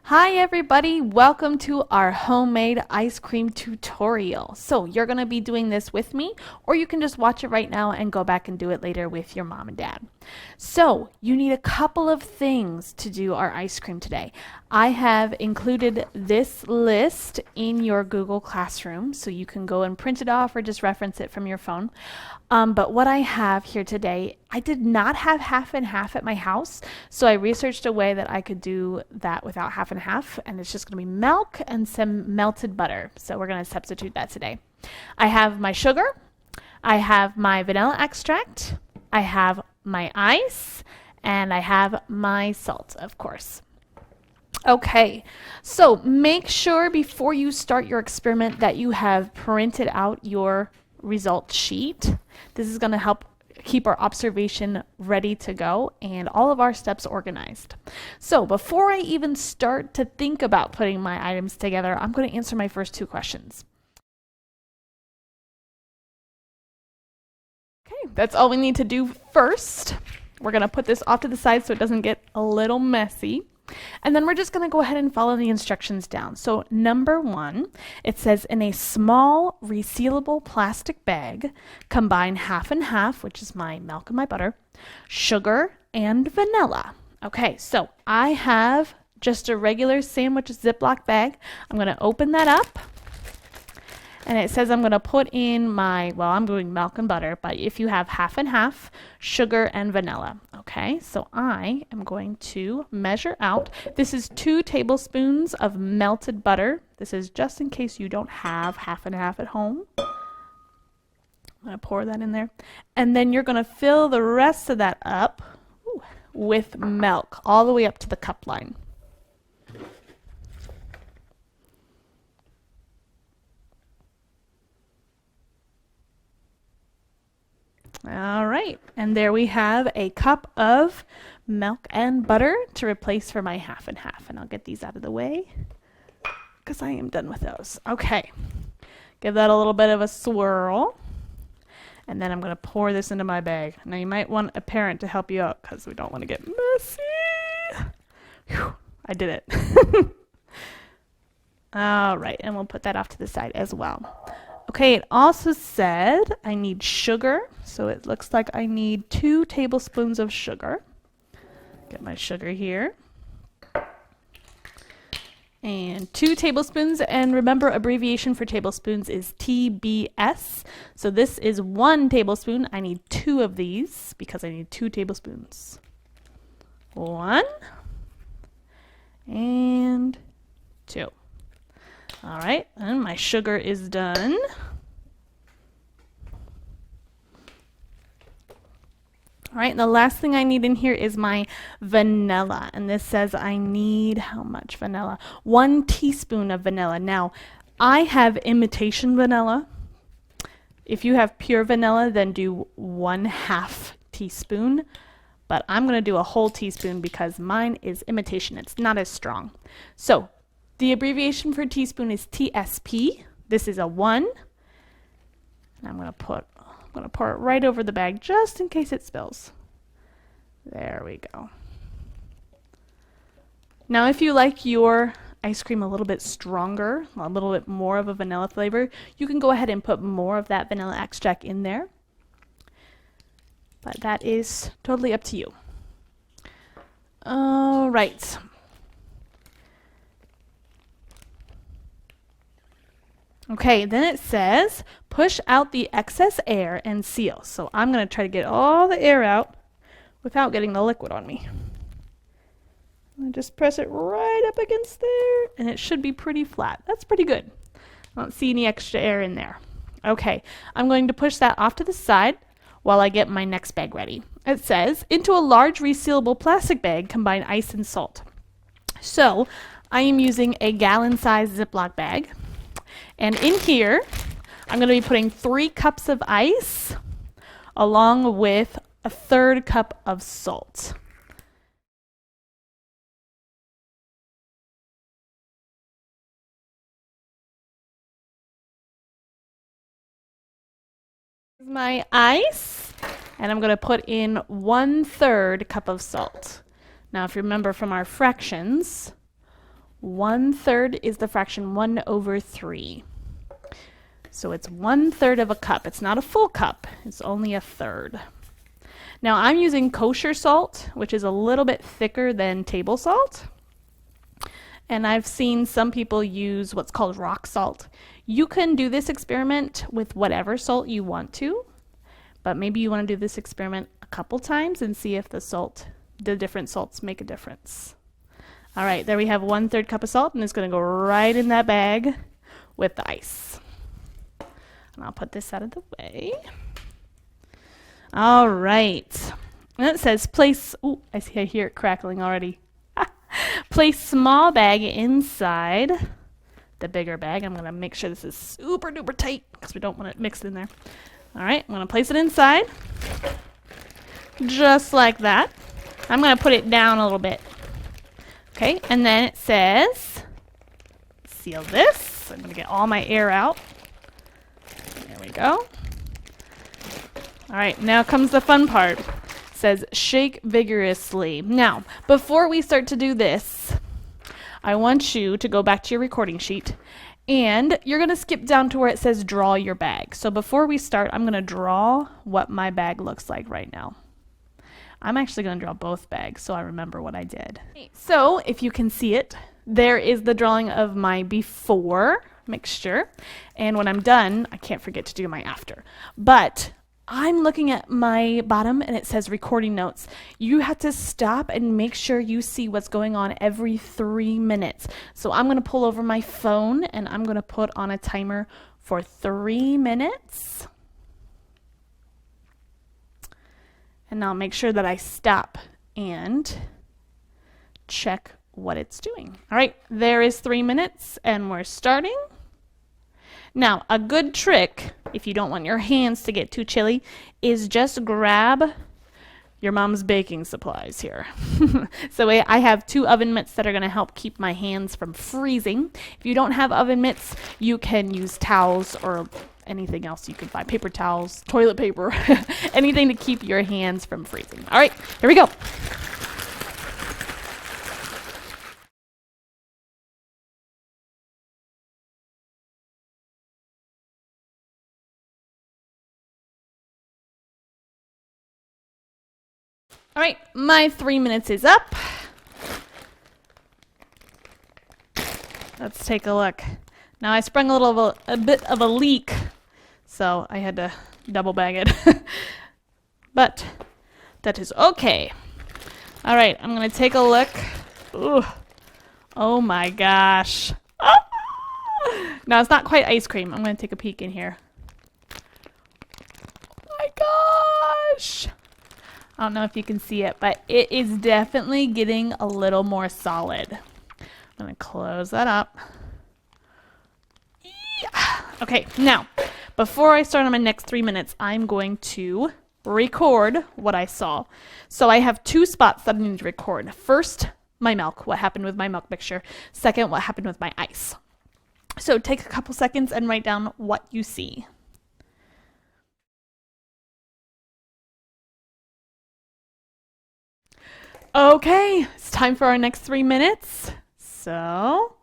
Hi everybody, welcome to our homemade ice cream tutorial. So you're going to be doing this with me, or you can just watch it right now and go back and do it later with your mom and dad. So you need a couple of things to do our ice cream today. I have included this list in your Google Classroom, so you can go and print it off or just reference it from your phone. But what I have here today, I did not have half and half at my house, so I researched a way that I could do that without half and half, and it's just going to be milk and some melted butter. So we're going to substitute that today. I have my sugar, I have my vanilla extract, I have my ice, and I have my salt, of course. Okay, so make sure before you start your experiment that you have printed out your result sheet. This is going to help keep our observation ready to go and all of our steps organized. So before I even start to think about putting my items together, I'm going to answer my first two questions. Okay, that's all we need to do first. We're going to put this off to the side so it doesn't get a little messy. And then we're just going to go ahead and follow the instructions down. So number 1, it says in a small resealable plastic bag, combine half and half, which is my milk and my butter, sugar and vanilla. Okay, so I have just a regular sandwich Ziploc bag. I'm going to open that up. And it says I'm going to put in my, well, I'm doing milk and butter, but if you have half and half, sugar and vanilla. Okay, so I am going to measure out. This is 2 tablespoons of melted butter. This is just in case you don't have half and half at home. I'm going to pour that in there. And then you're going to fill the rest of that up with milk all the way up to the cup line. All right, and there we have a cup of milk and butter to replace for my half and half. And I'll get these out of the way because I am done with those. Okay, give that a little bit of a swirl. And then I'm going to pour this into my bag. Now you might want a parent to help you out because we don't want to get messy. Whew, I did it. All right, and we'll put that off to the side as well. Okay, it also said I need sugar, so it looks like I need 2 tablespoons of sugar. Get my sugar here. And 2 tablespoons, and remember abbreviation for tablespoons is TBS. So this is 1 tablespoon. I need 2 of these because I need 2 tablespoons. 1 and 2. All right, and my sugar is done. All right, and the last thing I need in here is my vanilla. And this says I need how much vanilla? 1 teaspoon of vanilla. Now, I have imitation vanilla. If you have pure vanilla, then do 1/2 teaspoon. But I'm going to do a whole teaspoon because mine is imitation. It's not as strong. So the abbreviation for teaspoon is TSP. This is a 1. And I'm going to pour it right over the bag just in case it spills. There we go. Now if you like your ice cream a little bit stronger, a little bit more of a vanilla flavor, you can go ahead and put more of that vanilla extract in there. But that is totally up to you. All right. Okay, then it says, push out the excess air and seal. So I'm going to try to get all the air out without getting the liquid on me. And just press it right up against there, and it should be pretty flat. That's pretty good. I don't see any extra air in there. Okay, I'm going to push that off to the side while I get my next bag ready. It says, into a large resealable plastic bag, combine ice and salt. So I am using a gallon-sized Ziploc bag. And in here, I'm going to be putting 3 cups of ice along with a 1/3 cup of salt. Here's my ice, and I'm going to put in 1/3 cup of salt. Now, if you remember from our fractions, 1/3 is the fraction 1/3. So it's 1/3 of a cup. It's not a full cup. It's only a third. Now I'm using kosher salt, which is a little bit thicker than table salt. And I've seen some people use what's called rock salt. You can do this experiment with whatever salt you want to, but maybe you want to do this experiment a couple times and see if the different salts make a difference. All right, there we have 1/3 cup of salt, and it's going to go right in that bag with the ice. And I'll put this out of the way. All right. And it says place, I hear it crackling already. Place small bag inside the bigger bag. I'm going to make sure this is super duper tight because we don't want it mixed in there. All right, I'm going to place it inside. Just like that. I'm going to put it down a little bit. Okay, and then it says, seal this. I'm going to get all my air out. There we go. All right, now comes the fun part. It says shake vigorously. Now, before we start to do this, I want you to go back to your recording sheet, and you're going to skip down to where it says draw your bag. So before we start, I'm going to draw what my bag looks like right now. I'm actually going to draw both bags so I remember what I did. So if you can see it, there is the drawing of my before mixture. And when I'm done, I can't forget to do my after. But I'm looking at my bottom and it says recording notes. You have to stop and make sure you see what's going on every 3 minutes. So I'm going to pull over my phone and I'm going to put on a timer for 3 minutes. And I'll make sure that I stop and check what it's doing. All right, there is 3 minutes and we're starting. Now, a good trick, if you don't want your hands to get too chilly, is just grab your mom's baking supplies here. So I have 2 oven mitts that are going to help keep my hands from freezing. If you don't have oven mitts, you can use towels or anything else you can find. Paper towels, toilet paper, anything to keep your hands from freezing. All right, here we go. All right, my 3 minutes is up. Let's take a look. Now I sprung a bit of a leak, so I had to double bag it. But that is okay. All right, I'm gonna take a look. Ooh. Oh my gosh. Ah! Now it's not quite ice cream. I'm gonna take a peek in here. Oh my gosh. I don't know if you can see it, but it is definitely getting a little more solid. I'm going to close that up. Yeah. Okay, now, before I start on my next 3 minutes, I'm going to record what I saw. So I have 2 spots that I need to record. First, my milk, what happened with my milk mixture. Second, what happened with my ice. So take a couple seconds and write down what you see. Okay, it's time for our next 3 minutes. So,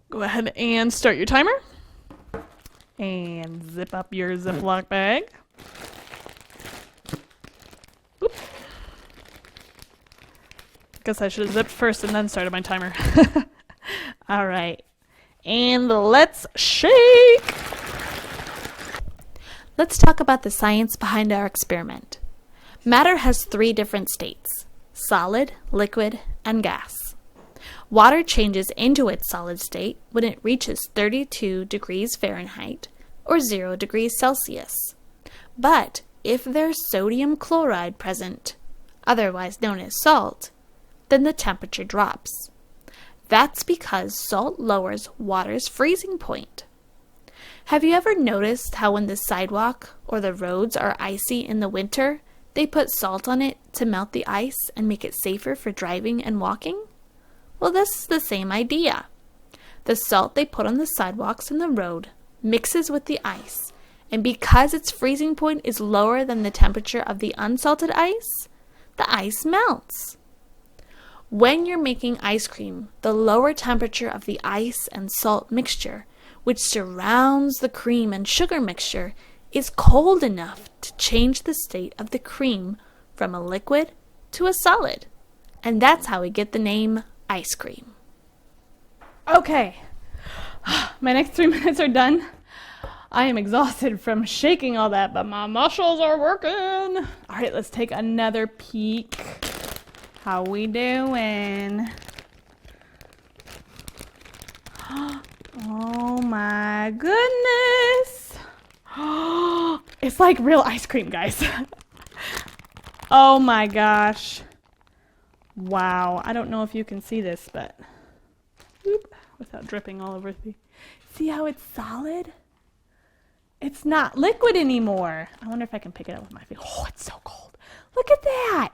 go ahead and start your timer. And zip up your Ziploc bag. Oop. Guess I should have zipped first and then started my timer. All right, and let's shake. Let's talk about the science behind our experiment. Matter has 3 different states: solid, liquid, and gas. Water changes into its solid state when it reaches 32 degrees Fahrenheit or 0 degrees Celsius. But if there's sodium chloride present, otherwise known as salt, then the temperature drops. That's because salt lowers water's freezing point. Have you ever noticed how when the sidewalk or the roads are icy in the winter, they put salt on it to melt the ice and make it safer for driving and walking? Well, this is the same idea. The salt they put on the sidewalks and the road mixes with the ice, and because its freezing point is lower than the temperature of the unsalted ice, the ice melts. When you're making ice cream, the lower temperature of the ice and salt mixture, which surrounds the cream and sugar mixture, is cold enough to change the state of the cream from a liquid to a solid. And that's how we get the name ice cream. Okay, my next 3 minutes are done. I am exhausted from shaking all that, but my muscles are working. All right, let's take another peek. How we doing? Oh my goodness. It's like real ice cream, guys. Oh my gosh. Wow. I don't know if you can see this, but without dripping all over me. See how it's solid? It's not liquid anymore. I wonder if I can pick it up with my feet. Oh, it's so cold. Look at that.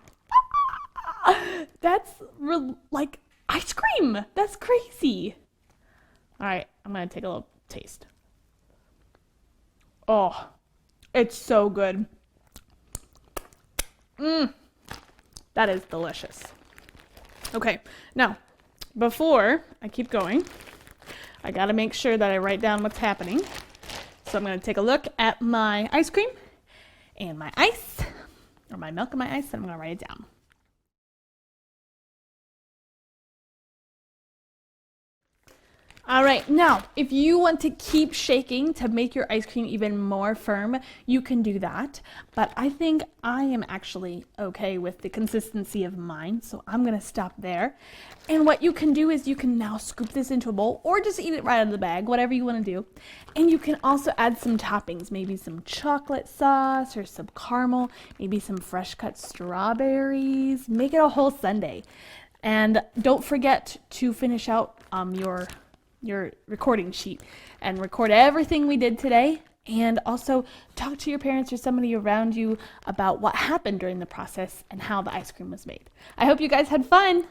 That's like ice cream. That's crazy. All right, I'm going to take a little taste. Oh, it's so good. That is delicious. Okay, now, before I keep going, I got to make sure that I write down what's happening. So I'm going to take a look at my ice cream and my ice, or my milk and my ice, and I'm going to write it down. All right, now, if you want to keep shaking to make your ice cream even more firm, you can do that. But I think I am actually okay with the consistency of mine, so I'm going to stop there. And what you can do is you can now scoop this into a bowl or just eat it right out of the bag, whatever you want to do. And you can also add some toppings, maybe some chocolate sauce or some caramel, maybe some fresh cut strawberries. Make it a whole sundae. And don't forget to finish out your recording sheet and record everything we did today, and also talk to your parents or somebody around you about what happened during the process and how the ice cream was made. I hope you guys had fun.